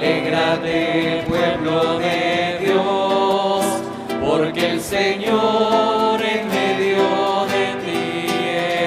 Alégrate, pueblo de Dios, porque el Señor en medio de ti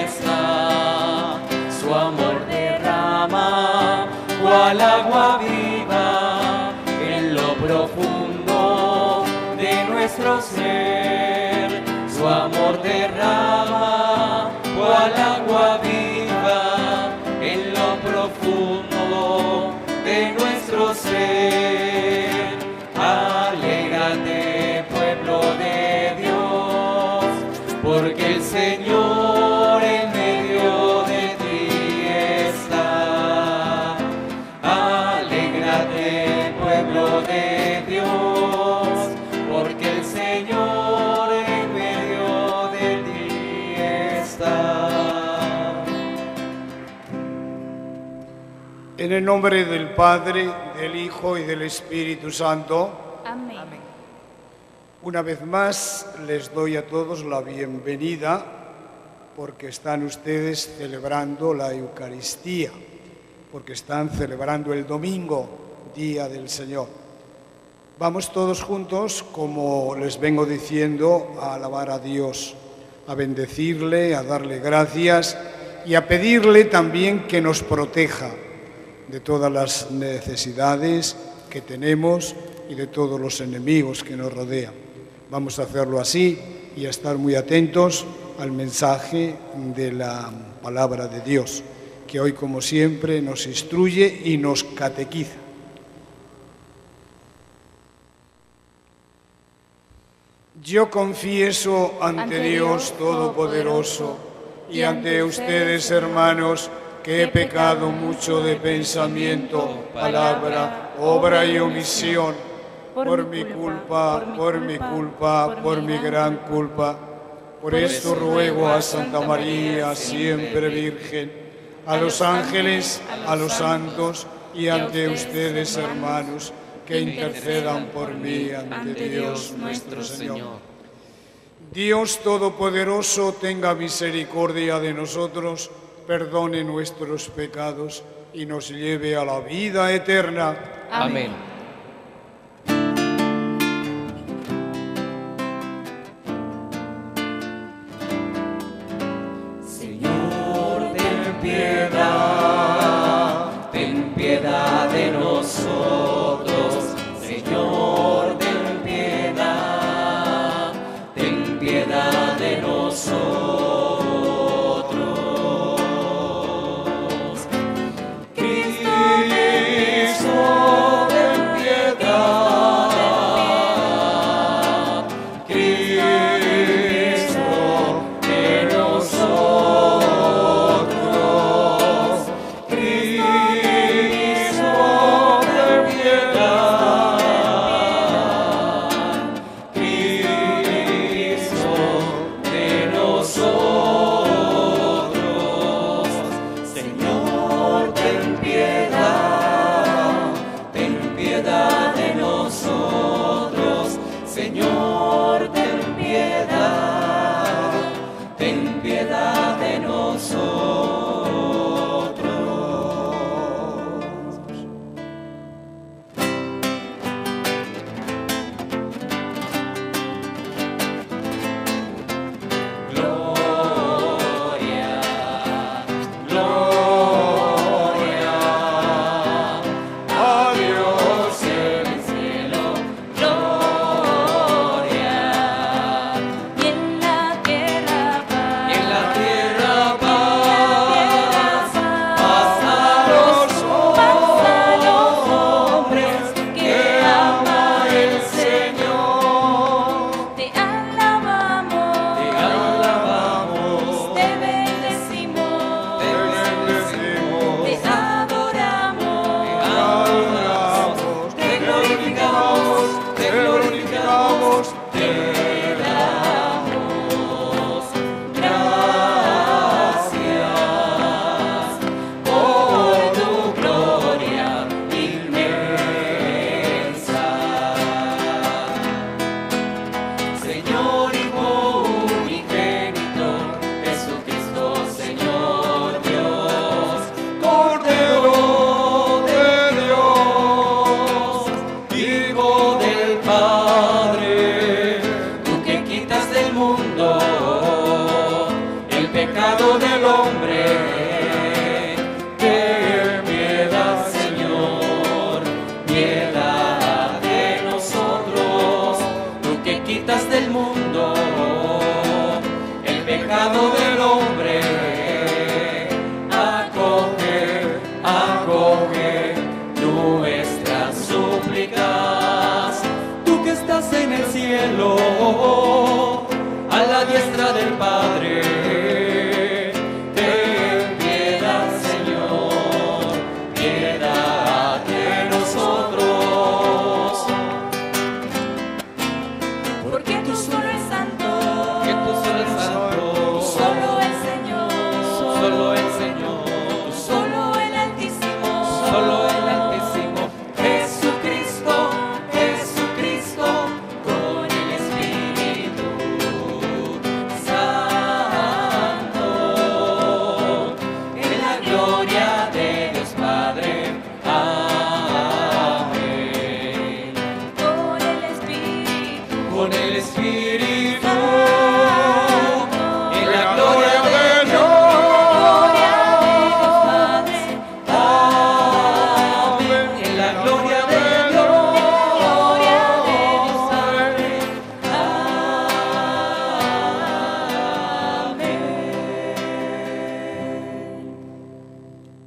está. Su amor derrama cual agua viva en lo profundo de nuestro ser. Su amor derrama cual agua viva en lo profundo de nuestro ser. Alégrate, pueblo de Dios, porque el Señor en medio de ti está. Alégrate, pueblo de Dios, porque el Señor en medio de ti está. En el nombre del Padre, del Hijo y del Espíritu Santo. Amén. Una vez más les doy a todos la bienvenida porque están ustedes celebrando la Eucaristía, porque están celebrando el domingo, Día del Señor. Vamos todos juntos, como les vengo diciendo, a alabar a Dios, a bendecirle, a darle gracias y a pedirle también que nos proteja de todas las necesidades que tenemos y de todos los enemigos que nos rodean. Vamos a hacerlo así y a estar muy atentos al mensaje de la palabra de Dios, que hoy, como siempre, nos instruye y nos catequiza. Yo confieso ante Dios Todopoderoso y ante ustedes, hermanos, que he pecado mucho de pensamiento, palabra, obra y omisión, por mi culpa, por mi gran culpa. Por esto ruego a Santa María, siempre Virgen, a los ángeles, a los santos y ante ustedes, hermanos, que intercedan por mí ante Dios nuestro Señor. Dios Todopoderoso, tenga misericordia de nosotros, perdone nuestros pecados y nos lleve a la vida eterna. Amén. Señor, ten piedad de nosotros. Señor, ten piedad de nosotros. piedad de nosotros. Tú que quitas del mundo el pecado del hombre, acoge, acoge nuestras súplicas. Tú que estás en el cielo, a la diestra del Padre, ten piedad, Señor, piedad de nosotros. Porque tú solo eres santo, Que tú solo eres santo, solo el Señor, solo el Señor, solo el Altísimo, solo el Altísimo. Jesucristo, Jesucristo, con el Espíritu Santo, en la gloria de Dios Padre. Amén. con el Espíritu, Con el Espíritu, en la gloria de Dios. gloria de Dios Padre, Amén. En la gloria de Dios. gloria de Dios Padre.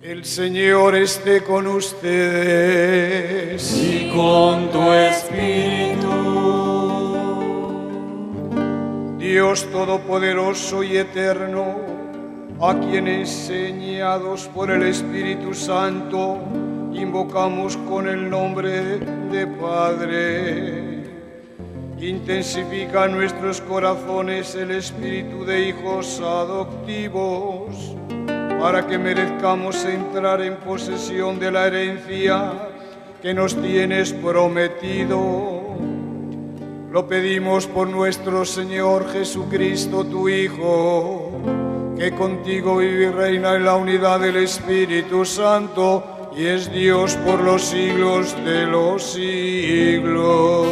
El Señor esté con ustedes. Y con tu espíritu. Dios Todopoderoso y Eterno, a quienes enseñados por el Espíritu Santo invocamos con el nombre de Padre, intensifica en nuestros corazones el espíritu de hijos adoptivos, para que merezcamos entrar en posesión de la herencia que nos tienes prometido. Lo pedimos por nuestro Señor Jesucristo, tu Hijo, que contigo vive y reina en la unidad del Espíritu Santo y es Dios por los siglos de los siglos.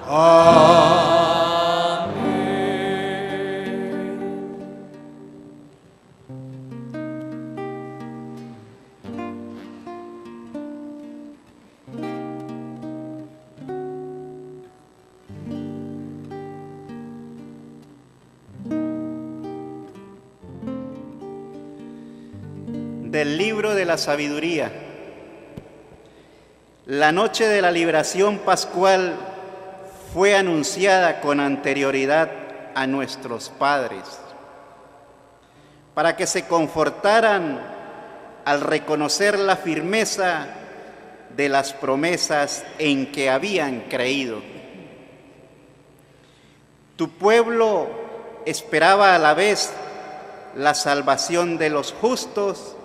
Amén. Del libro de la sabiduría. La noche de la liberación pascual fue anunciada con anterioridad a nuestros padres, para que se confortaran al reconocer la firmeza de las promesas en que habían creído. Tu pueblo esperaba a la vez la salvación de los justos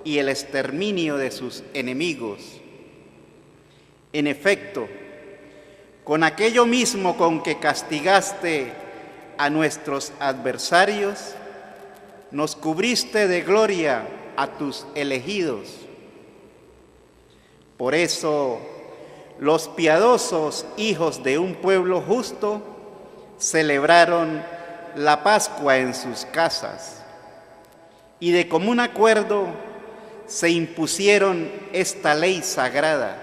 y el exterminio de sus enemigos. En efecto, con aquello mismo con que castigaste a nuestros adversarios, nos cubriste de gloria a tus elegidos. Por eso, los piadosos hijos de un pueblo justo celebraron la Pascua en sus casas, y de común acuerdo se impusieron esta ley sagrada,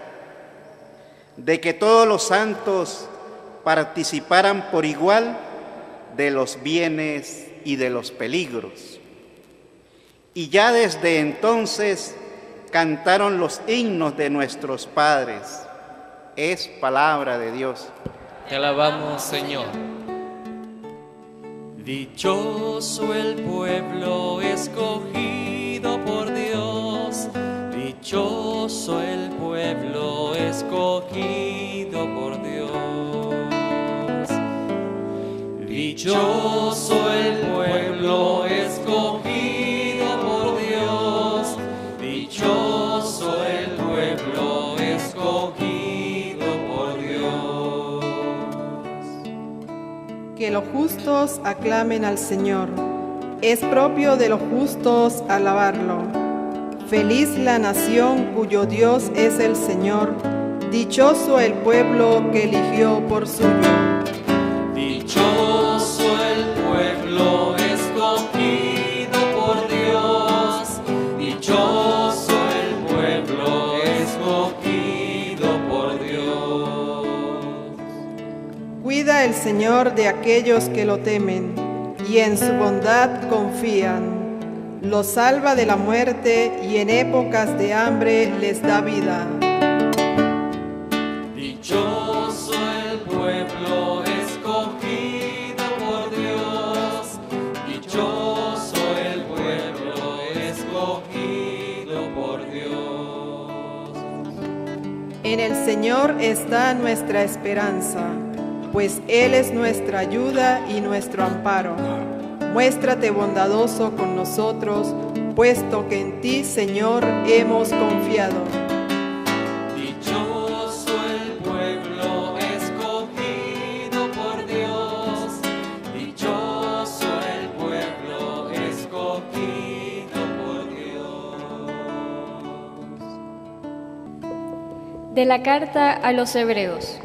de que todos los santos participaran por igual de los bienes y de los peligros. Y ya desde entonces cantaron los himnos de nuestros padres. Es palabra de Dios. Te alabamos, Señor. Dichoso el pueblo escogido por Dios, dichoso el pueblo escogido por Dios. Dichoso el pueblo escogido por Dios, dichoso el pueblo escogido por Dios. Que los justos aclamen al Señor. Es propio de los justos alabarlo. Feliz la nación cuyo Dios es el Señor. Dichoso el pueblo que eligió por suyo. Dichoso el pueblo escogido por Dios. Dichoso el pueblo escogido Cuida el Señor de aquellos que lo temen y en su bondad confían. Los salva de la muerte y en épocas de hambre les da vida. Dichoso el pueblo escogido por Dios, dichoso el pueblo escogido por Dios. En el Señor está nuestra esperanza, pues Él es nuestra ayuda y nuestro amparo. Muéstrate bondadoso con nosotros, puesto que en ti, Señor, hemos confiado. Dichoso el pueblo escogido por Dios, dichoso el pueblo escogido por Dios. De la carta a los Hebreos.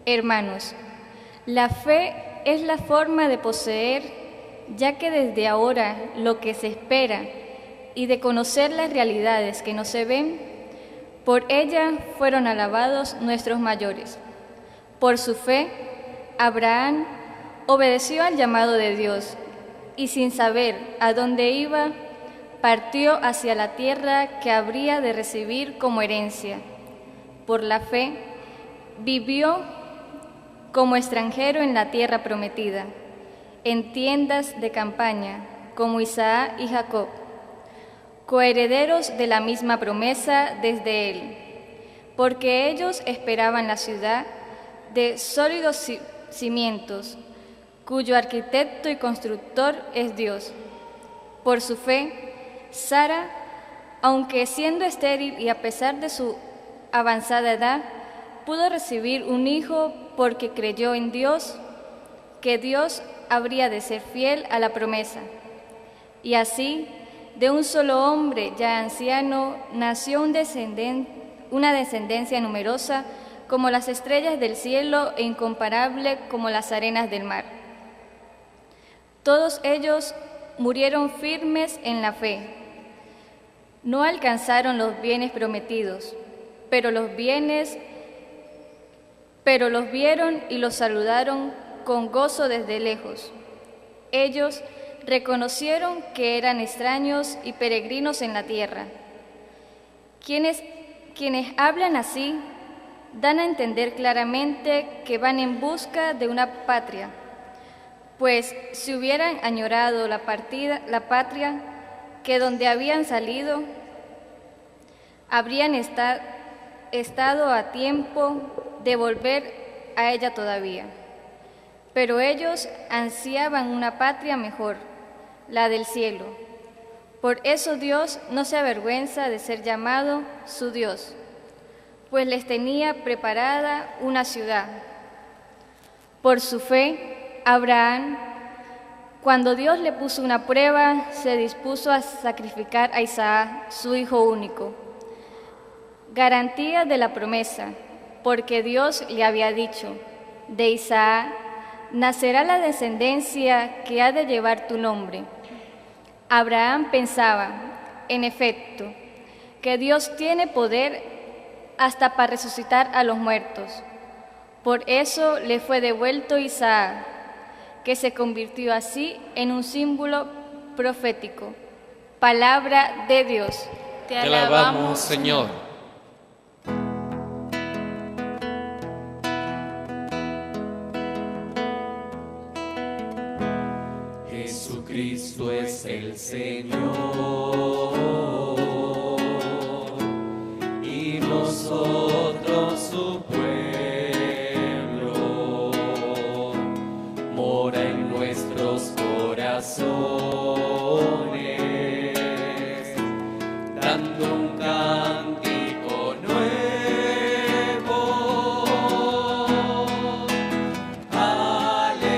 Hermanos, la fe es la forma de poseer, ya que desde ahora lo que se espera, y de conocer las realidades que no se ven, por ella fueron alabados nuestros mayores. Por su fe, Abraham obedeció al llamado de Dios, y sin saber a dónde iba, partió hacia la tierra que habría de recibir como herencia. Por la fe, vivió como extranjero en la tierra prometida, en tiendas de campaña, como Isaac y Jacob, coherederos de la misma promesa desde él, porque ellos esperaban la ciudad de sólidos cimientos, cuyo arquitecto y constructor es Dios. Por su fe, Sara, aunque siendo estéril y a pesar de su avanzada edad, pudo recibir un hijo porque creyó en Dios, que Dios habría de ser fiel a la promesa. Y así, de un solo hombre ya anciano, nació una descendencia numerosa como las estrellas del cielo e incomparable como las arenas del mar. Todos ellos murieron firmes en la fe. No alcanzaron los bienes prometidos, pero los vieron y los saludaron con gozo desde lejos. Ellos reconocieron que eran extraños y peregrinos en la tierra. Quienes hablan así dan a entender claramente que van en busca de una patria, pues si hubieran añorado la patria que donde habían salido, habrían estado a tiempo de volver a ella todavía. Pero ellos ansiaban una patria mejor, la del cielo. Por eso Dios no se avergüenza de ser llamado su Dios, pues les tenía preparada una ciudad. Por su fe, Abraham, cuando Dios le puso una prueba, se dispuso a sacrificar a Isaac, su hijo único. Garantía de la promesa, porque Dios le había dicho: de Isaac nacerá la descendencia que ha de llevar tu nombre. Abraham pensaba, en efecto, que Dios tiene poder hasta para resucitar a los muertos. Por eso le fue devuelto Isaac, que se convirtió así en un símbolo profético. Palabra de Dios. Te alabamos, Señor. Jesucristo es el Señor y nosotros su pueblo, mora en nuestros corazones, dando un cántico nuevo. Aleluya,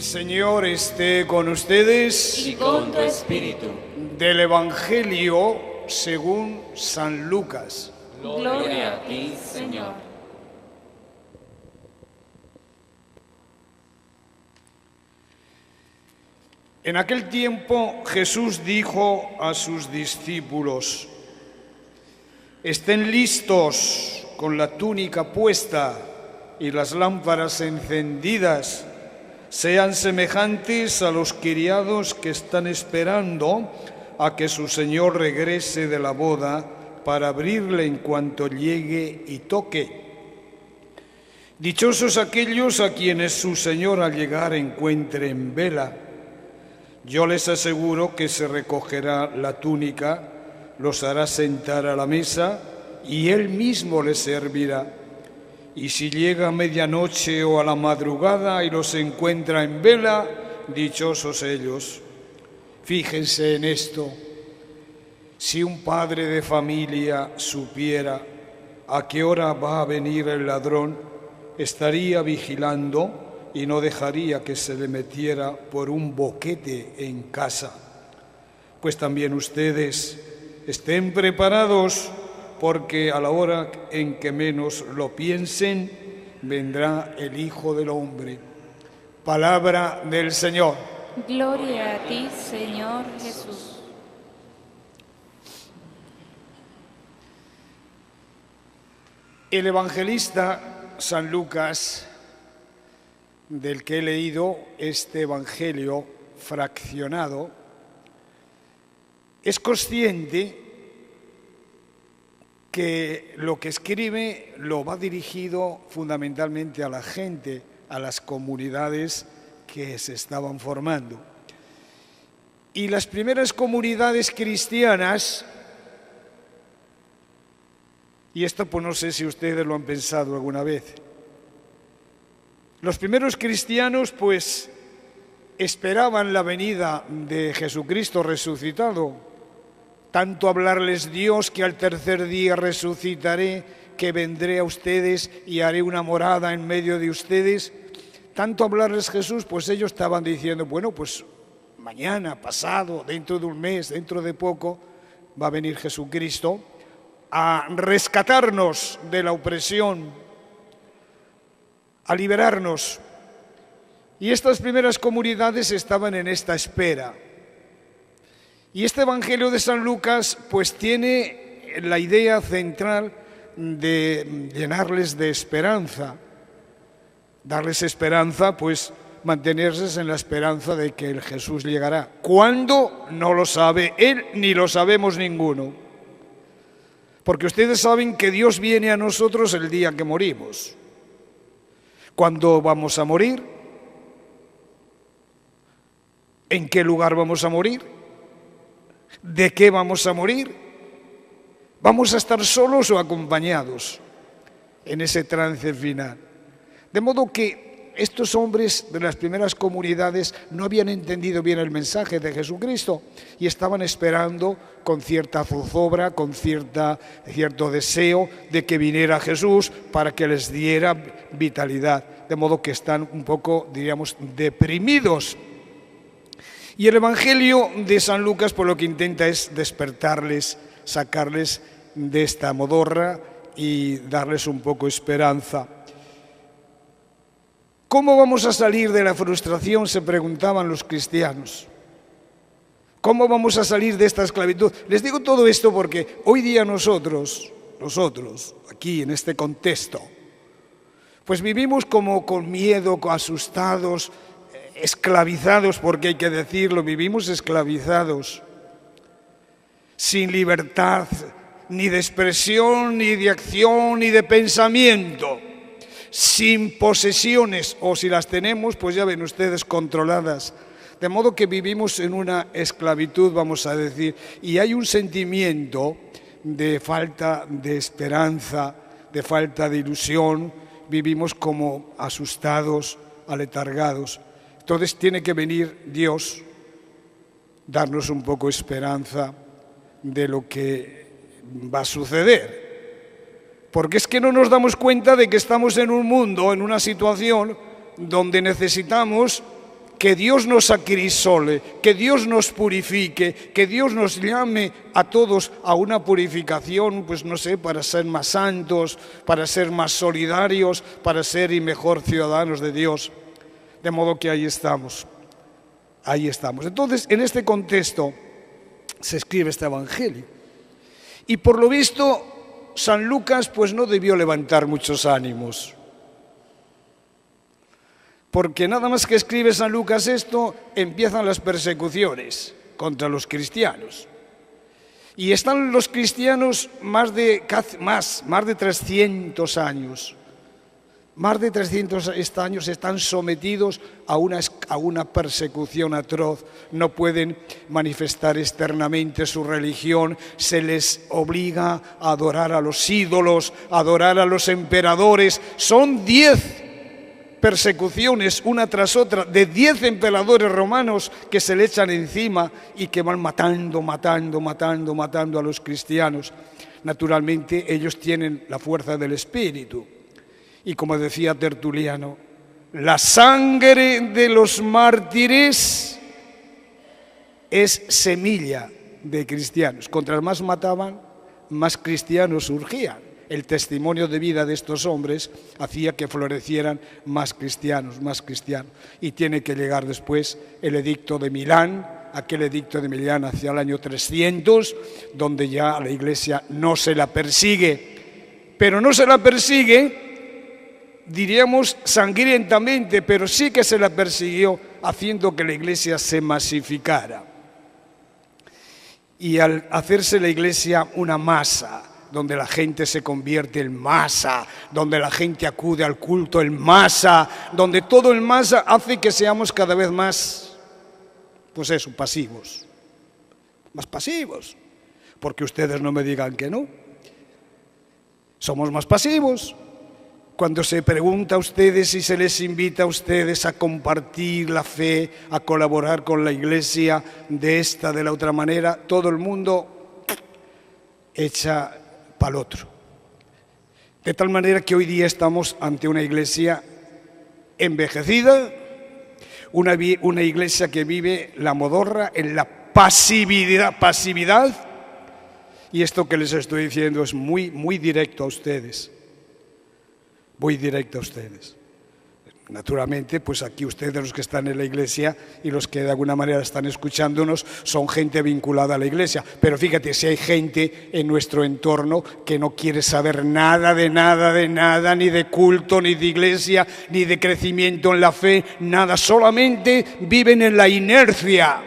Señor esté con ustedes. Y con tu espíritu. Del Evangelio según San Lucas. Gloria a ti, Señor. En aquel tiempo Jesús dijo a sus discípulos: estén listos con la túnica puesta y las lámparas encendidas. Sean semejantes a los criados que están esperando a que su señor regrese de la boda para abrirle en cuanto llegue y toque. Dichosos aquellos a quienes su señor al llegar encuentre en vela. Yo les aseguro que se recogerá la túnica, los hará sentar a la mesa y él mismo les servirá. Y si llega a medianoche o a la madrugada y los encuentra en vela, dichosos ellos. Fíjense en esto. Si un padre de familia supiera a qué hora va a venir el ladrón, estaría vigilando y no dejaría que se le metiera por un boquete en casa. Pues también ustedes estén preparados, porque a la hora en que menos lo piensen, vendrá el Hijo del Hombre. Palabra del Señor. Gloria a ti, Señor Jesús. El evangelista San Lucas, del que he leído este evangelio fraccionado, es consciente que lo que escribe lo va dirigido fundamentalmente a la gente, a las comunidades que se estaban formando. Y las primeras comunidades cristianas, y esto pues no sé si ustedes lo han pensado alguna vez, los primeros cristianos pues esperaban la venida de Jesucristo resucitado. Tanto hablarles Dios que al tercer día resucitaré, que vendré a ustedes y haré una morada en medio de ustedes. Tanto hablarles Jesús, pues ellos estaban diciendo, bueno, pues mañana, pasado, dentro de un mes, dentro de poco, va a venir Jesucristo a rescatarnos de la opresión, a liberarnos. Y estas primeras comunidades estaban en esta espera. Y este Evangelio de San Lucas pues tiene la idea central de llenarles de esperanza, darles esperanza, pues mantenerse en la esperanza de que el Jesús llegará. ¿Cuándo? No lo sabe él ni lo sabemos ninguno. Porque ustedes saben que Dios viene a nosotros el día que morimos. ¿Cuándo vamos a morir? ¿En qué lugar vamos a morir? ¿De qué vamos a morir? ¿Vamos a estar solos o acompañados en ese trance final? De modo que estos hombres de las primeras comunidades no habían entendido bien el mensaje de Jesucristo y estaban esperando con cierta zozobra, con cierto deseo de que viniera Jesús para que les diera vitalidad. De modo que están un poco, diríamos, deprimidos. Y el Evangelio de San Lucas por lo que intenta es despertarles, sacarles de esta modorra y darles un poco esperanza. ¿Cómo vamos a salir de la frustración?, se preguntaban los cristianos. ¿Cómo vamos a salir de esta esclavitud? Les digo todo esto porque hoy día nosotros, aquí en este contexto, pues vivimos como con miedo, asustados, esclavizados, porque hay que decirlo, vivimos esclavizados, sin libertad, ni de expresión, ni de acción, ni de pensamiento, sin posesiones, o si las tenemos, pues ya ven ustedes, controladas. De modo que vivimos en una esclavitud, vamos a decir, y hay un sentimiento de falta de esperanza, de falta de ilusión, vivimos como asustados, aletargados. Entonces tiene que venir Dios, darnos un poco esperanza de lo que va a suceder. Porque es que no nos damos cuenta de que estamos en un mundo, en una situación donde necesitamos que Dios nos acrisole, que Dios nos purifique, que Dios nos llame a todos a una purificación, pues no sé, para ser más santos, para ser más solidarios, para ser y mejor ciudadanos de Dios. De modo que ahí estamos. Ahí estamos. Entonces, en este contexto se escribe este Evangelio. Y por lo visto, San Lucas pues no debió levantar muchos ánimos. Porque nada más que escribe San Lucas esto, empiezan las persecuciones contra los cristianos. Y están los cristianos más de 300 años. Más de 300 años están sometidos a una persecución atroz. No pueden manifestar externamente su religión. Se les obliga a adorar a los ídolos, a adorar a los emperadores. Son 10 persecuciones una tras otra de 10 emperadores romanos que se le echan encima y que van matando a los cristianos. Naturalmente ellos tienen la fuerza del Espíritu y, como decía Tertuliano, la sangre de los mártires es semilla de cristianos. Contra más mataban, más cristianos surgían. El testimonio de vida de estos hombres hacía que florecieran más cristianos. Y tiene que llegar después el edicto de Milán, aquel edicto de Milán hacia el año 300, donde ya a la Iglesia no se la persigue. Pero no se la persigue, diríamos, sangrientamente, pero sí que se la persiguió haciendo que la Iglesia se masificara. Y al hacerse la Iglesia una masa, donde la gente se convierte en masa, donde la gente acude al culto en masa, donde todo en masa hace que seamos cada vez más, pues eso, pasivos. Más pasivos. Porque ustedes no me digan que no. Somos más pasivos. Cuando se pregunta a ustedes y se les invita a ustedes a compartir la fe, a colaborar con la Iglesia de esta, de la otra manera, todo el mundo echa para el otro. De tal manera que hoy día estamos ante una Iglesia envejecida, una Iglesia que vive la modorra en la pasividad, y esto que les estoy diciendo es muy directo a ustedes, muy directo a ustedes. Naturalmente, pues aquí ustedes, los que están en la Iglesia y los que de alguna manera están escuchándonos, son gente vinculada a la Iglesia. Pero fíjate, si hay gente en nuestro entorno que no quiere saber nada, ni de culto, ni de Iglesia, ni de crecimiento en la fe, nada, solamente viven en la inercia.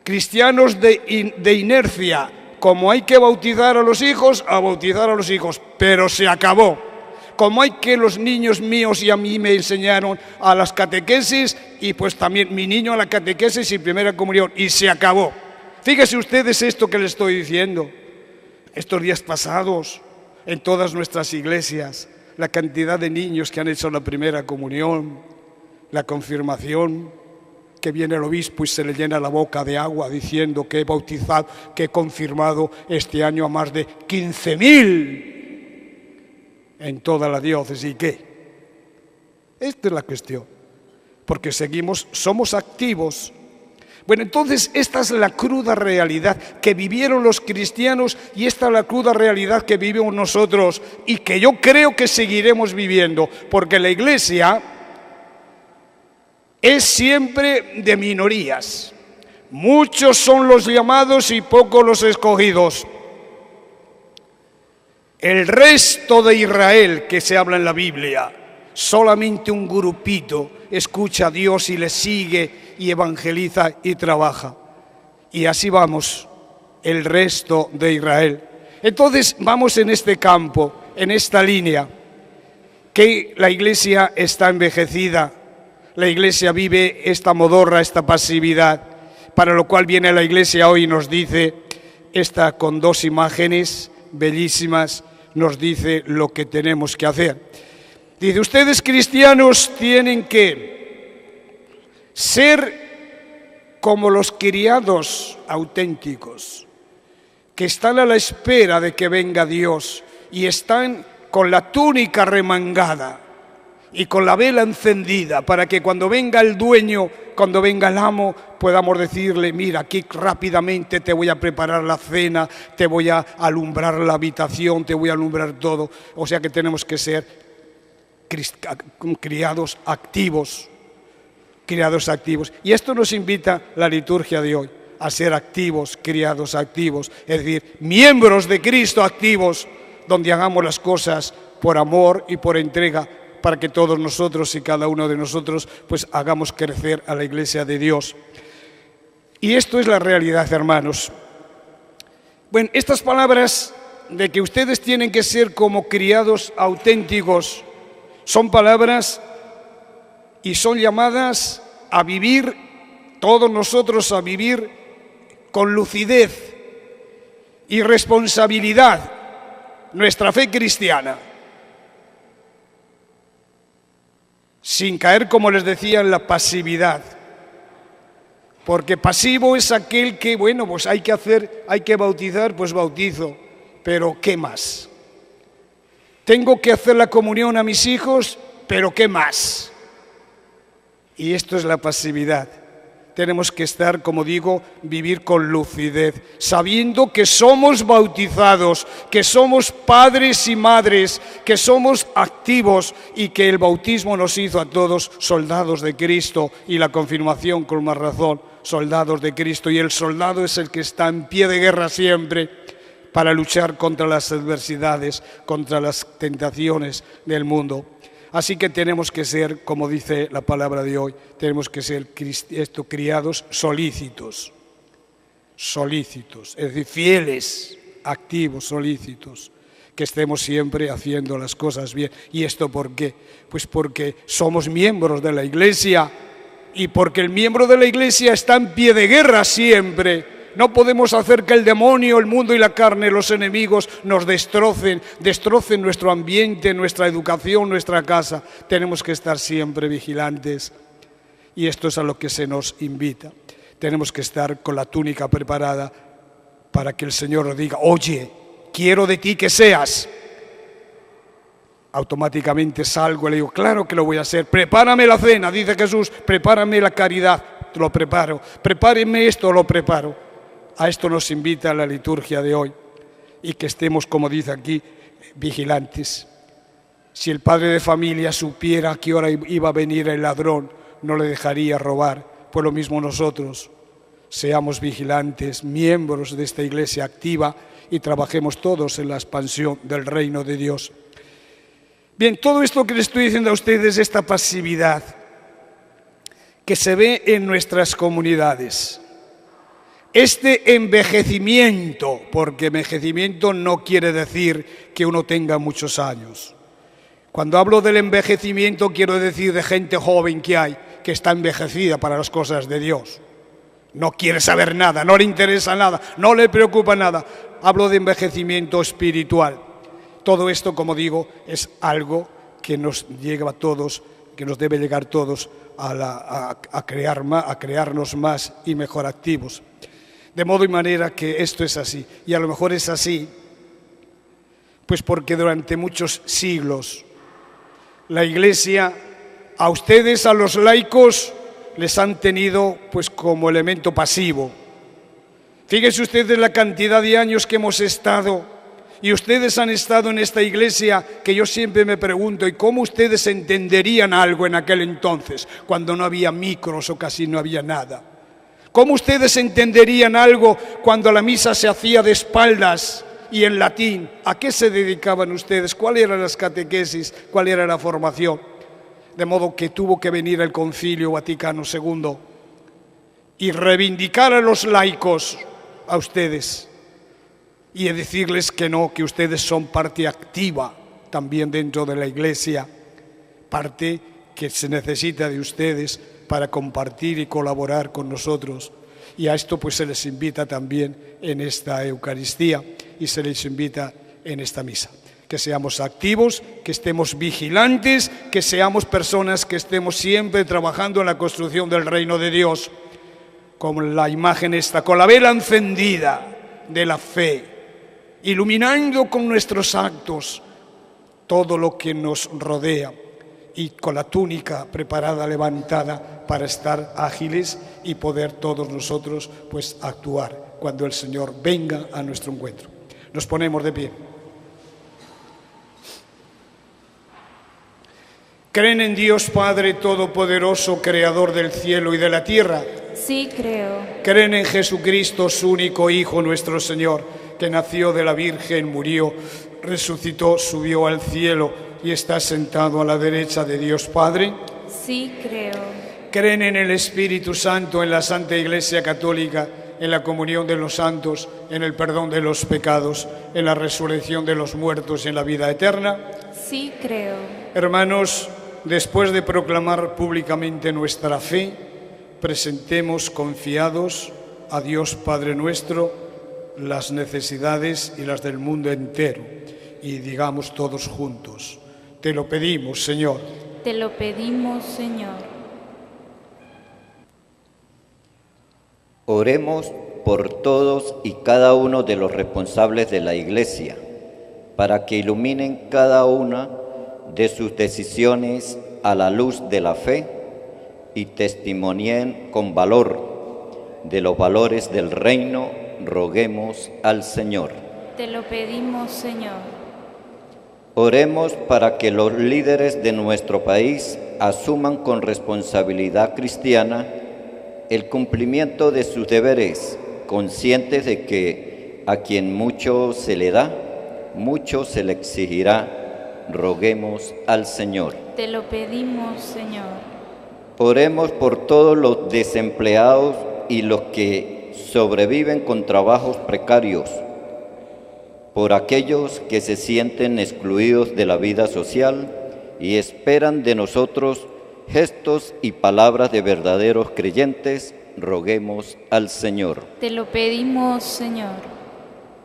Cristianos de inercia. Como hay que bautizar a los hijos, a bautizar a los hijos, pero se acabó. Como hay que los niños míos y a mí me enseñaron a las catequesis, y pues también mi niño a la catequesis y primera comunión, y se acabó. Fíjense ustedes esto que les estoy diciendo. Estos días pasados, en todas nuestras iglesias, la cantidad de niños que han hecho la primera comunión, la confirmación, que viene el obispo y se le llena la boca de agua diciendo que he bautizado, que he confirmado este año a más de 15.000 en toda la diócesis. ¿Y qué? Esta es la cuestión. Porque somos activos. Bueno, entonces esta es la cruda realidad que vivieron los cristianos y esta es la cruda realidad que vivimos nosotros y que yo creo que seguiremos viviendo, porque la Iglesia es siempre de minorías. Muchos son los llamados y pocos los escogidos. El resto de Israel que se habla en la Biblia, solamente un grupito escucha a Dios y le sigue y evangeliza y trabaja. Y así vamos, el resto de Israel. Entonces vamos en este campo, en esta línea, que la Iglesia está envejecida, la Iglesia vive esta modorra, esta pasividad, para lo cual viene la Iglesia hoy y nos dice, esta con 2 imágenes bellísimas, nos dice lo que tenemos que hacer. Dice, ustedes cristianos tienen que ser como los criados auténticos, que están a la espera de que venga Dios y están con la túnica remangada y con la vela encendida, para que cuando venga el dueño, cuando venga el amo, podamos decirle: mira, aquí rápidamente te voy a preparar la cena, te voy a alumbrar la habitación, te voy a alumbrar todo. O sea que tenemos que ser criados activos. Criados activos. Y esto nos invita la liturgia de hoy, a ser activos, criados activos, es decir, miembros de Cristo activos, donde hagamos las cosas por amor y por entrega, para que todos nosotros y cada uno de nosotros pues hagamos crecer a la Iglesia de Dios. Y esto es la realidad, hermanos. Bueno, estas palabras de que ustedes tienen que ser como criados auténticos son palabras y son llamadas a vivir, todos nosotros a vivir con lucidez y responsabilidad nuestra fe cristiana, sin caer, como les decía, en la pasividad. Porque pasivo es aquel que, bueno, pues hay que bautizar, pues bautizo, pero ¿qué más? Tengo que hacer la comunión a mis hijos, pero ¿qué más? Y esto es la pasividad. Tenemos que estar, como digo, vivir con lucidez, sabiendo que somos bautizados, que somos padres y madres, que somos activos y que el bautismo nos hizo a todos soldados de Cristo y la confirmación con más razón, soldados de Cristo. Y el soldado es el que está en pie de guerra siempre para luchar contra las adversidades, contra las tentaciones del mundo. Así que tenemos que ser, como dice la palabra de hoy, tenemos que ser criados solícitos, es decir, fieles, activos, solícitos, que estemos siempre haciendo las cosas bien. ¿Y esto por qué? Pues porque somos miembros de la Iglesia y porque el miembro de la Iglesia está en pie de guerra siempre. No podemos hacer que el demonio, el mundo y la carne, los enemigos, nos destrocen nuestro ambiente, nuestra educación, nuestra casa. Tenemos que estar siempre vigilantes y esto es a lo que se nos invita. Tenemos que estar con la túnica preparada para que el Señor nos diga: oye, quiero de ti que seas. Automáticamente salgo y le digo: claro que lo voy a hacer. Prepárame la cena, dice Jesús, prepárame la caridad, lo preparo. Prepárenme esto, lo preparo. A esto nos invita la liturgia de hoy y que estemos, como dice aquí, vigilantes. Si el padre de familia supiera a qué hora iba a venir el ladrón, no le dejaría robar. Pues lo mismo nosotros, seamos vigilantes, miembros de esta Iglesia activa y trabajemos todos en la expansión del reino de Dios. Bien, todo esto que les estoy diciendo a ustedes, esta pasividad que se ve en nuestras comunidades, este envejecimiento, porque envejecimiento no quiere decir que uno tenga muchos años. Cuando hablo del envejecimiento quiero decir de gente joven que hay, que está envejecida para las cosas de Dios. No quiere saber nada, no le interesa nada, no le preocupa nada. Hablo de envejecimiento espiritual. Todo esto, como digo, es algo que nos llega a todos, que nos debe llegar a todos a crearnos más y mejor activos. De modo y manera que esto es así. Y a lo mejor es así, pues porque durante muchos siglos la Iglesia, a ustedes, a los laicos, les han tenido pues como elemento pasivo. Fíjense ustedes la cantidad de años que hemos estado, y ustedes han estado en esta Iglesia, que yo siempre me pregunto, ¿y cómo ustedes entenderían algo en aquel entonces, cuando no había micros o casi no había nada? ¿Cómo ustedes entenderían algo cuando la misa se hacía de espaldas y en latín? ¿A qué se dedicaban ustedes? ¿Cuáles eran las catequesis? ¿Cuál era la formación? De modo que tuvo que venir el Concilio Vaticano II y reivindicar a los laicos, a ustedes, y decirles que no, que ustedes son parte activa también dentro de la Iglesia, parte que se necesita de ustedes para compartir y colaborar con nosotros. Y a esto pues se les invita también en esta Eucaristía y se les invita en esta misa. Que seamos activos, que estemos vigilantes, que seamos personas que estemos siempre trabajando en la construcción del reino de Dios, con la imagen esta, con la vela encendida de la fe, iluminando con nuestros actos todo lo que nos rodea. y con la túnica preparada, levantada, para estar ágiles y poder todos nosotros pues actuar cuando el Señor venga a nuestro encuentro. Nos ponemos de pie. ¿Creen en Dios Padre Todopoderoso, Creador del cielo y de la tierra? Sí, creo. ¿Creen en Jesucristo, su único Hijo, nuestro Señor, que nació de la Virgen, murió, resucitó, subió al cielo y está sentado a la derecha de Dios Padre? Sí, creo. ¿Creen en el Espíritu Santo, en la Santa Iglesia Católica, en la comunión de los santos, en el perdón de los pecados, en la resurrección de los muertos y en la vida eterna? Sí, creo. Hermanos, después de proclamar públicamente nuestra fe, presentemos confiados a Dios Padre nuestro las necesidades y las del mundo entero. Y digamos todos juntos: te lo pedimos, Señor. Te lo pedimos, Señor. Oremos por todos y cada uno de los responsables de la Iglesia, para que iluminen cada una de sus decisiones a la luz de la fe y testimonien con valor de los valores del reino. Roguemos al Señor. Te lo pedimos, Señor. Oremos para que los líderes de nuestro país asuman con responsabilidad cristiana el cumplimiento de sus deberes, conscientes de que a quien mucho se le da, mucho se le exigirá. Roguemos al Señor. Te lo pedimos, Señor. Oremos por todos los desempleados y los que sobreviven con trabajos precarios, por aquellos que se sienten excluidos de la vida social y esperan de nosotros gestos y palabras de verdaderos creyentes. Roguemos al Señor. Te lo pedimos, Señor.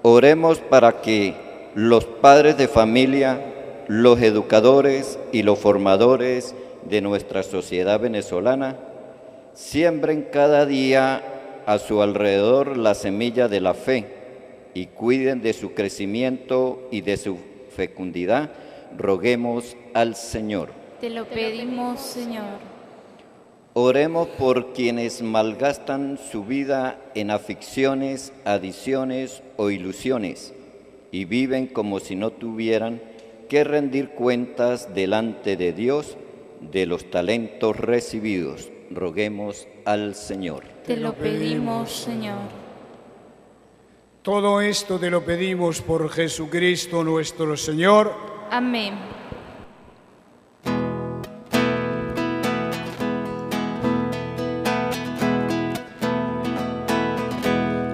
Oremos para que los padres de familia, los educadores y los formadores de nuestra sociedad venezolana siembren cada día a su alrededor la semilla de la fe y cuiden de su crecimiento y de su fecundidad. Roguemos al Señor. Te lo pedimos, Señor. Oremos por quienes malgastan su vida en aficiones, adicciones o ilusiones y viven como si no tuvieran que rendir cuentas delante de Dios de los talentos recibidos. Roguemos al Señor. Te lo pedimos, Señor. Todo esto te lo pedimos por Jesucristo nuestro Señor. Amén.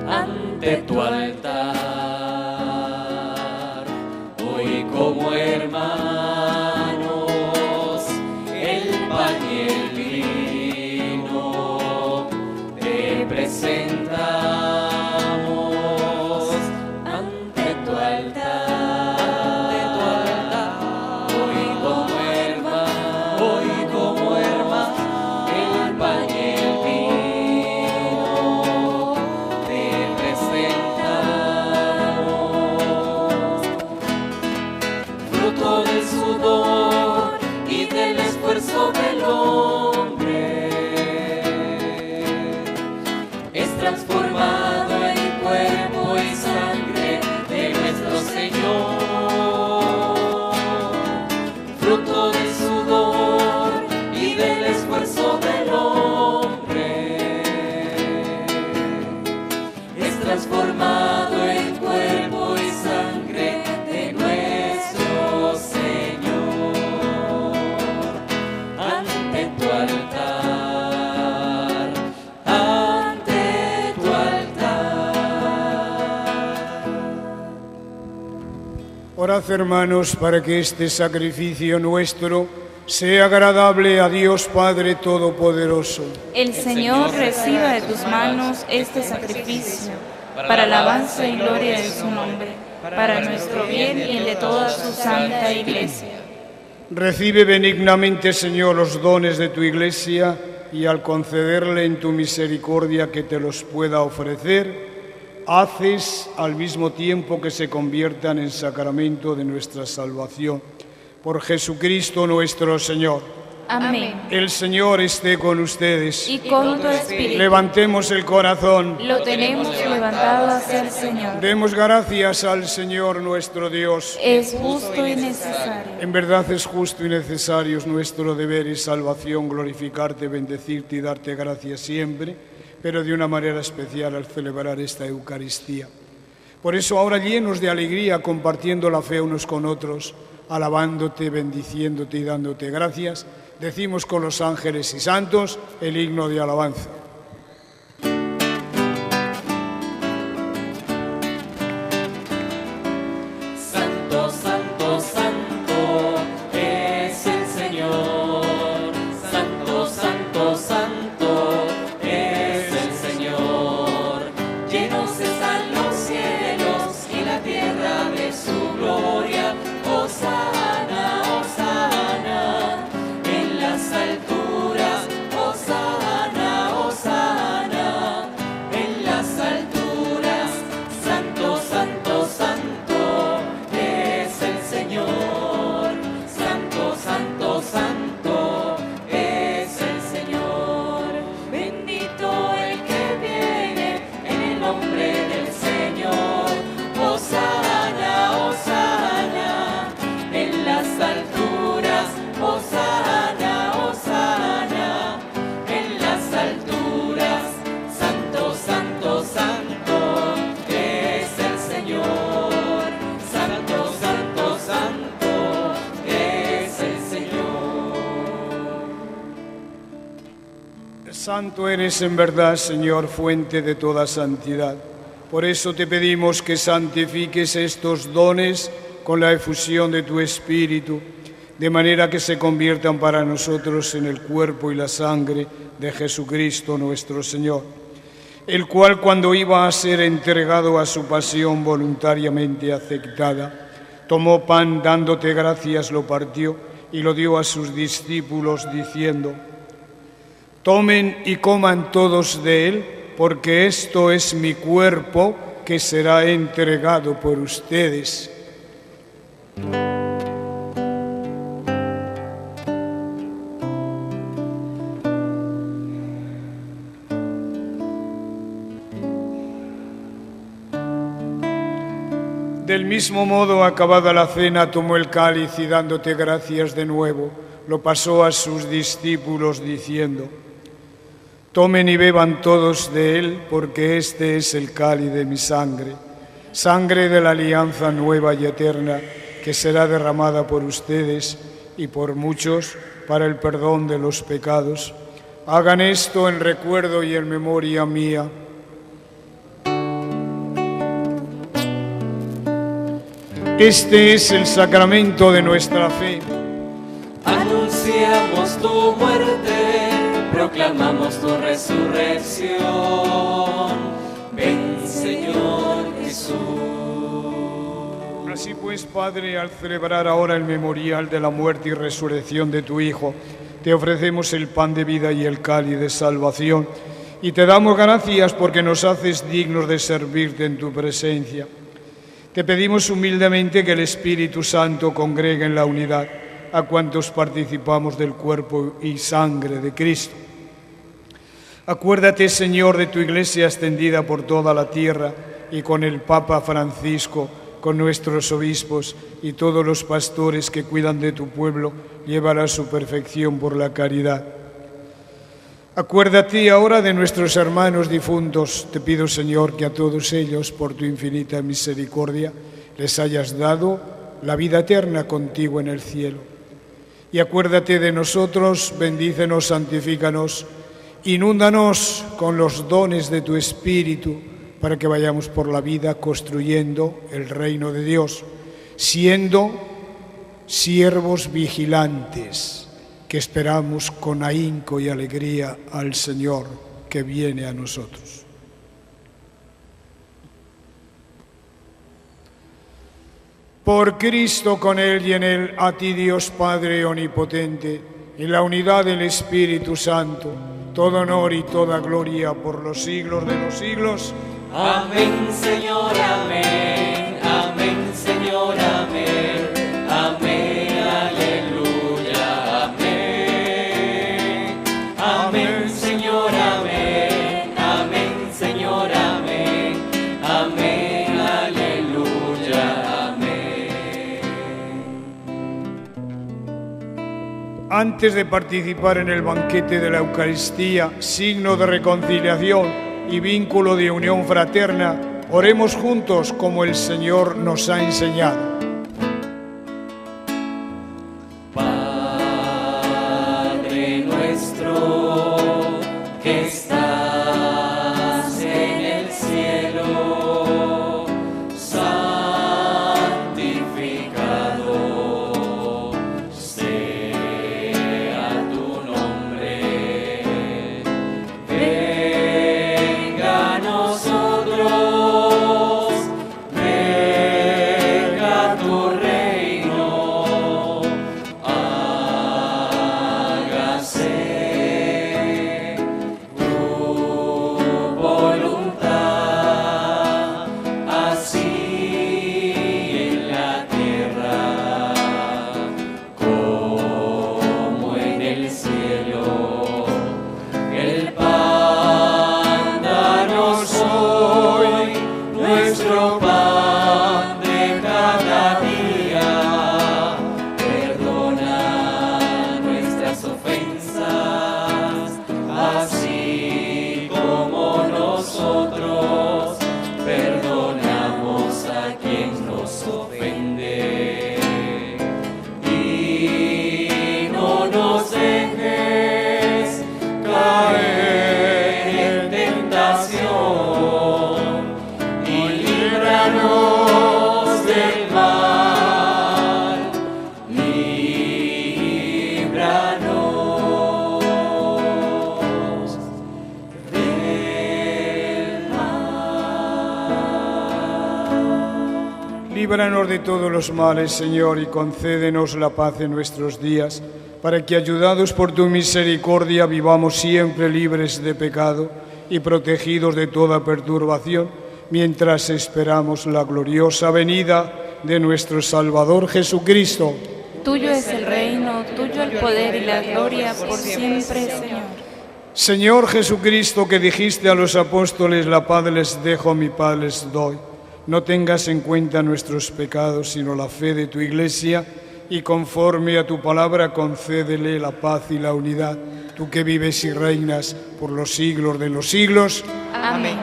Ante tu altar, hoy como hermanos, el pan y el vino te presentamos. Ante tu altar, hoy como hermanos, el pan y el vino te presentamos. Fruto del sudor y del esfuerzo del hombre, es transformado en cuerpo y sangre de nuestro Señor. Fruto del sudor y del esfuerzo del hombre, es transformado en cuerpo y sangre de nuestro Señor. Ante tu altar, ante tu altar. Orad, hermanos, para que este sacrificio nuestro sea agradable a Dios Padre Todopoderoso. El Señor reciba de tus manos este sacrificio, para alabanza y gloria de su nombre, para nuestro bien y el de toda su santa Iglesia. Recibe benignamente, Señor, los dones de tu Iglesia y al concederle en tu misericordia que te los pueda ofrecer, haces al mismo tiempo que se conviertan en sacramento de nuestra salvación. Por Jesucristo nuestro Señor. Amén. El Señor esté con ustedes. Y con tu espíritu. Levantemos el corazón. Lo tenemos levantado hacia el Señor. Demos gracias al Señor nuestro Dios. Es justo y necesario. En verdad es justo y necesario, es nuestro deber y salvación glorificarte, bendecirte y darte gracias siempre, pero de una manera especial al celebrar esta Eucaristía. Por eso ahora, llenos de alegría, compartiendo la fe unos con otros, alabándote, bendiciéndote y dándote gracias, decimos con los ángeles y santos el himno de alabanza. Santo, santo, santo es el Señor. Santo, santo, santo es el Señor. Llenos están los cielos y la tierra de su gloria. Hosana, hosana en las alturas. Hosana, hosana en las alturas. Santo, santo, santo es el Señor. Santo, santo, santo es el Señor. Bendito el que viene en el nombre del Señor. Hosana, hosana en las alturas. Hosana, hosana en las alturas. Santo, santo, santo es el Señor. Santo, santo, santo es el Señor. Santo eres en verdad, Señor, fuente de toda santidad. Por eso te pedimos que santifiques estos dones con la efusión de tu Espíritu, de manera que se conviertan para nosotros en el cuerpo y la sangre de Jesucristo nuestro Señor, el cual, cuando iba a ser entregado a su pasión voluntariamente aceptada, tomó pan, dándote gracias, lo partió y lo dio a sus discípulos, diciendo: tomen y coman todos de él, porque esto es mi cuerpo que será entregado por ustedes. Del mismo modo, acabada la cena, tomó el cáliz y, dándote gracias de nuevo, lo pasó a sus discípulos, diciendo: tomen y beban todos de él, porque este es el cáliz de mi sangre, sangre de la alianza nueva y eterna, que será derramada por ustedes y por muchos para el perdón de los pecados. Hagan esto en recuerdo y en memoria mía. Este es el sacramento de nuestra fe. Anunciamos tu muerte, proclamamos tu resurrección. Ven, Señor Jesús. Así pues, Padre, al celebrar ahora el memorial de la muerte y resurrección de tu Hijo, te ofrecemos el pan de vida y el cáliz de salvación, y te damos gracias porque nos haces dignos de servirte en tu presencia. Te pedimos humildemente que el Espíritu Santo congregue en la unidad a cuantos participamos del cuerpo y sangre de Cristo. Acuérdate, Señor, de tu Iglesia extendida por toda la tierra, y con el Papa Francisco, con nuestros obispos y todos los pastores que cuidan de tu pueblo, llévala a su perfección por la caridad. Acuérdate ahora de nuestros hermanos difuntos. Te pido, Señor, que a todos ellos, por tu infinita misericordia, les hayas dado la vida eterna contigo en el cielo. Y acuérdate de nosotros, bendícenos, santifícanos, inúndanos con los dones de tu Espíritu, para que vayamos por la vida construyendo el reino de Dios, siendo siervos vigilantes, que esperamos con ahínco y alegría al Señor que viene a nosotros. Por Cristo, con Él y en Él, a ti, Dios Padre omnipotente, en la unidad del Espíritu Santo, todo honor y toda gloria por los siglos de los siglos. Amén, Señor, amén. Amén, Señor, amén. Amén, aleluya. Antes de participar en el banquete de la Eucaristía, signo de reconciliación y vínculo de unión fraterna, oremos juntos como el Señor nos ha enseñado. Padre nuestro que estás en el cielo, santificado sea tu nombre. Venga a nosotros, venga tu reino, hágase tu voluntad, así en la tierra como en el cielo. El pan danos hoy, nuestro pan de cada día. Perdona nuestras ofensas, así como nosotros perdonamos a quien nos ofende. Y no nos dejes caer en tentación, y líbranos del mal, líbranos del mal. Líbranos de todos los males, Señor, y concédenos la paz en nuestros días, para que, ayudados por tu misericordia, vivamos siempre libres de pecado y protegidos de toda perturbación, mientras esperamos la gloriosa venida de nuestro Salvador Jesucristo. Tuyo es el reino, tuyo el poder y la gloria por siempre, Señor. Señor Jesucristo, que dijiste a los apóstoles: la paz les dejo, mi paz les doy, no tengas en cuenta nuestros pecados, sino la fe de tu Iglesia, y conforme a tu palabra concédele la paz y la unidad, tú que vives y reinas por los siglos de los siglos. Amén.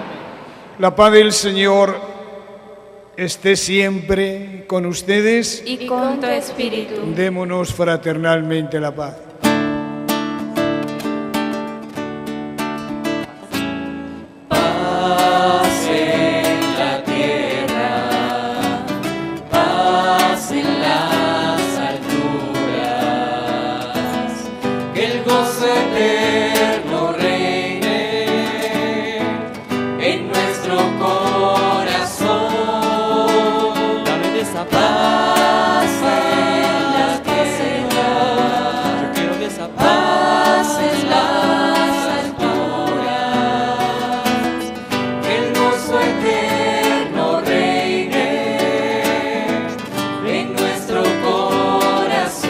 La paz del Señor esté siempre con ustedes. Y con tu espíritu. Démonos fraternalmente la paz. Paz en la tierra, paz en las alturas, que el gozo eterno reine en nuestro corazón. Dame de esa paz en la tierra, yo quiero de esa paz en las alturas, que el gozo eterno reine en nuestro corazón.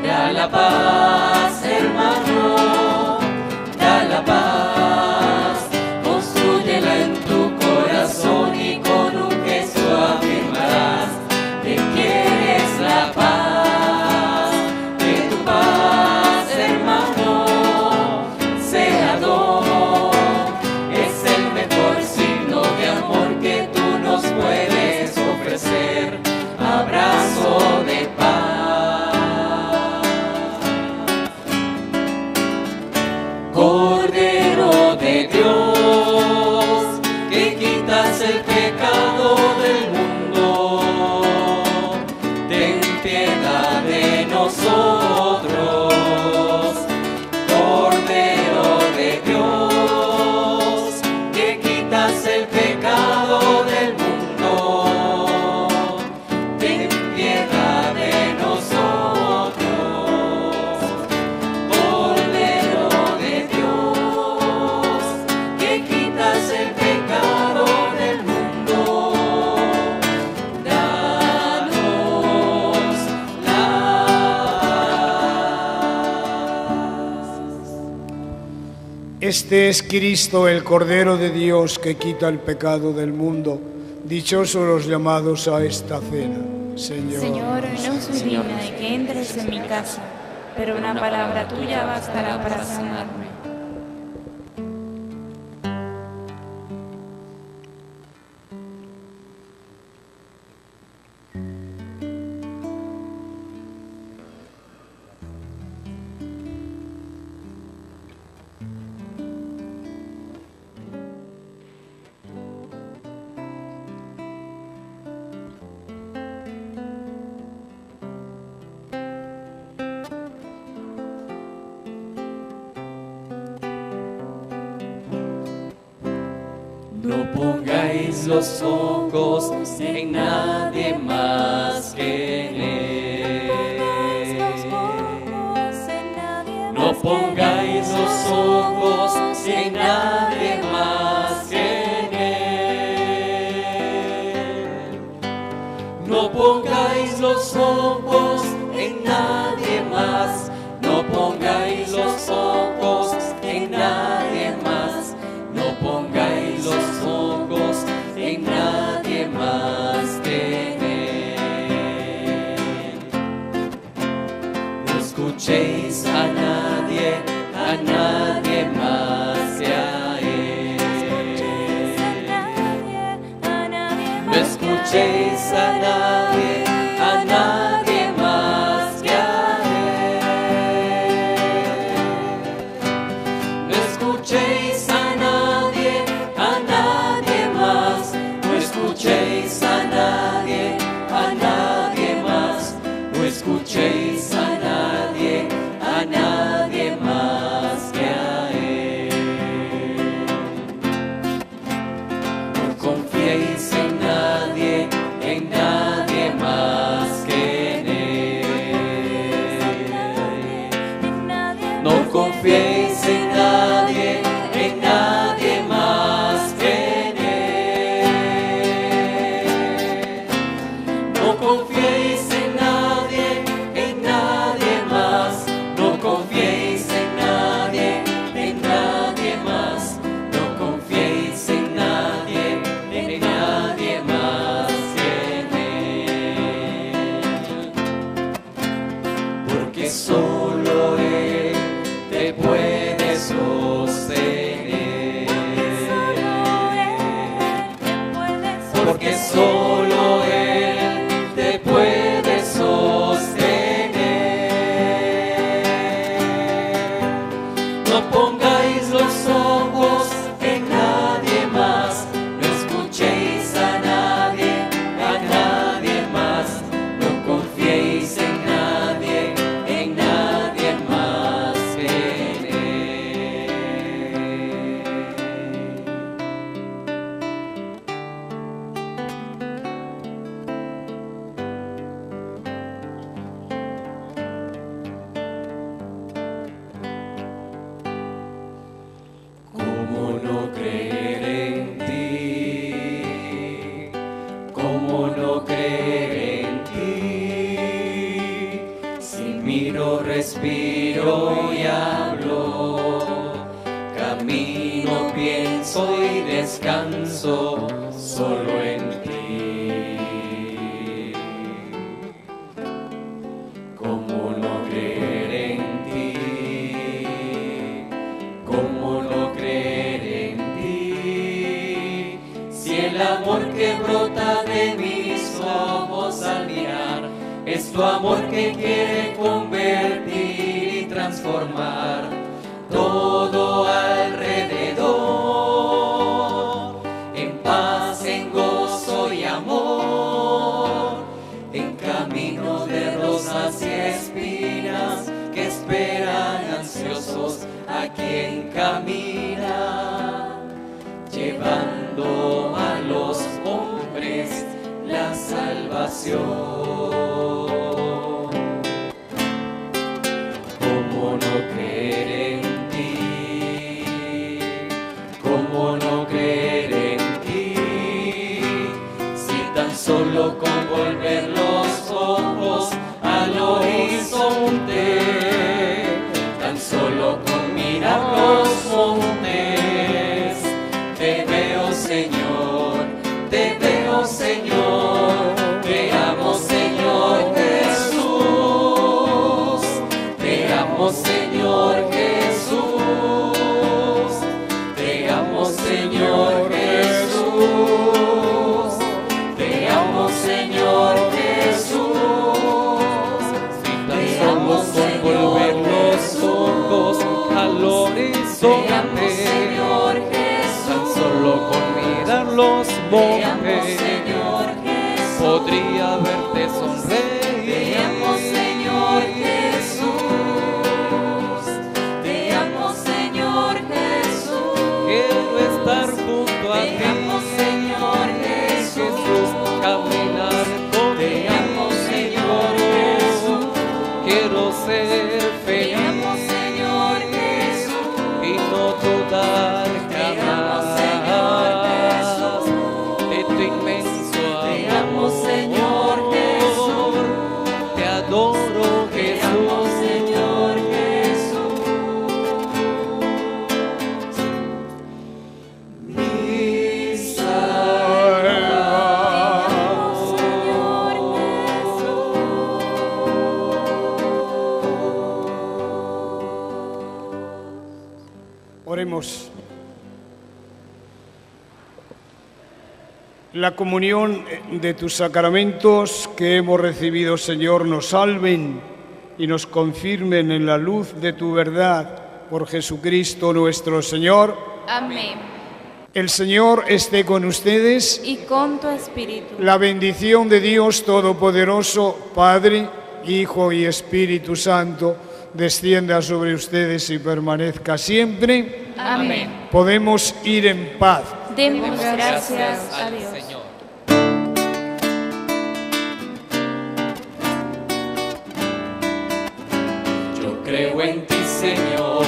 Da la paz, hermano, da la paz, constrúyela en tu corazón y con un gesto afirmarás que quieres la paz. Que tu paz, hermano, sea don, es el mejor signo de amor que tú nos puedes ofrecer. Abrazo de paz. Cordero de Dios, que quitas el pecado del mundo, ten piedad de nosotros. Cordero de Dios, que quitas el pecado del mundo, ten piedad de nosotros. Cordero de Dios, que quitas el pecado del mundo, danos la paz. Este es Cristo, el Cordero de Dios, que quita el pecado del mundo. Dichosos los llamados a esta cena. Señor, no soy digna de que entres en mi casa, pero una palabra tuya bastará para sanarme. No pongáis los ojos en nadie más que en Él. No pongáis los ojos en nadie más que en Él. No pongáis los ojos en nadie más. No pongáis los ojos en nadie más. No pongáis los ojos en nadie más que en Él. No escuchéis a nadie más que a Él. No escuchéis a nadie más que a Él. No escuchéis a nadie más. No escuchéis a nadie más. No escuchéis a nadie más que a Él. No confiéis en nadie más que en Él. No confiéis en nadie más que en Él. No confiéis en nadie más. No confiéis en nadie más. No confiéis en nadie más que en Él. Porque solo Él te puede sostener. Porque solo Él te puede sostener. No pongáis los ojos en nadie más. No escuchéis a nadie más. No confiéis en nadie más que en Él. ¿Cómo no creer en ti? ¿Cómo no creer en ti? Si miro, respiro y hablo, camino, pienso y descanso solo en ti. ¿Cómo no creer en ti? ¿Cómo no creer en ti? Si el amor que brota de mis ojos al mirar es tu amor que quiere convertir y transformar todo alrededor en paz, en gozo y amor, en camino de rosas y espinas que esperan ansiosos a quien camina, llevando a los hombres la salvación. ¿Cómo no creer en ti? ¿Cómo no creer en ti? Si tan solo con volver los ojos al horizonte, tan solo con mirar los montes, te veo, Señor, te amo, Señor. esperar los montes, Señor Jesús. podría verte sonreír. Te amo, Señor Jesús. Te amo, Señor Jesús. Quiero estar junto a Te ti, amo, Señor Jesús. caminar contigo. Te amo, Señor Jesús. Quiero ser Te feliz amo, Señor Jesús. y no dudar Te amo, jamás Señor Jesús. de tu inmenso amor. Te amo, Señor Jesús. Te adoro, Te Jesús. amo, Señor Jesús. Mi Salvador. Señor Oremos. La comunión de tus sacramentos que hemos recibido, Señor, nos salven y nos confirmen en la luz de tu verdad por Jesucristo nuestro Señor. Amén. El Señor esté con ustedes. Y con tu espíritu. La bendición de Dios Todopoderoso, Padre, Hijo y Espíritu Santo, descienda sobre ustedes y permanezca siempre. Amén. Podemos ir en paz. Demos gracias a Dios. Señor. Yo creo en ti, Señor,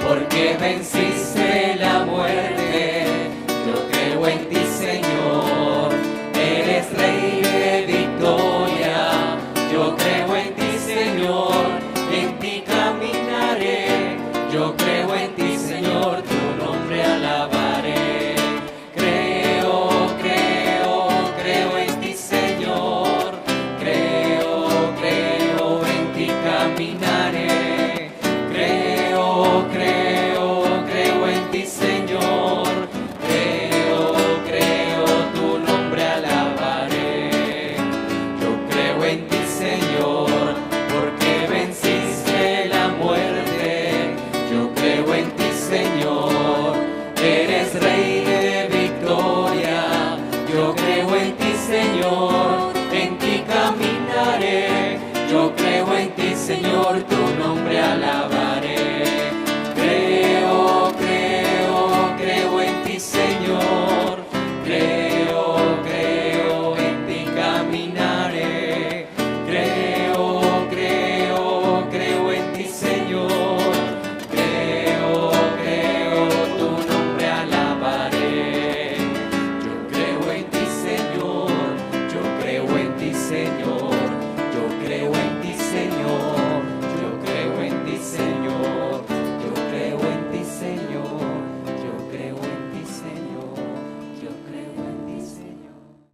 porque venciste la muerte. Yo creo en ti, Señor, eres Rey de victoria. Yo creo en ti, Señor, en ti caminaré. Yo creo en ti, Señor, tu nombre alabaré. Creo en ti, Señor. Creo en ti caminaré. Creo en ti, Señor. Creo, tu nombre alabaré. Yo creo en ti, Señor, porque venciste la muerte. Yo creo en ti, Señor, eres Rey de victoria. Yo creo en ti, Señor, en ti caminaré. Yo creo en ti, Señor,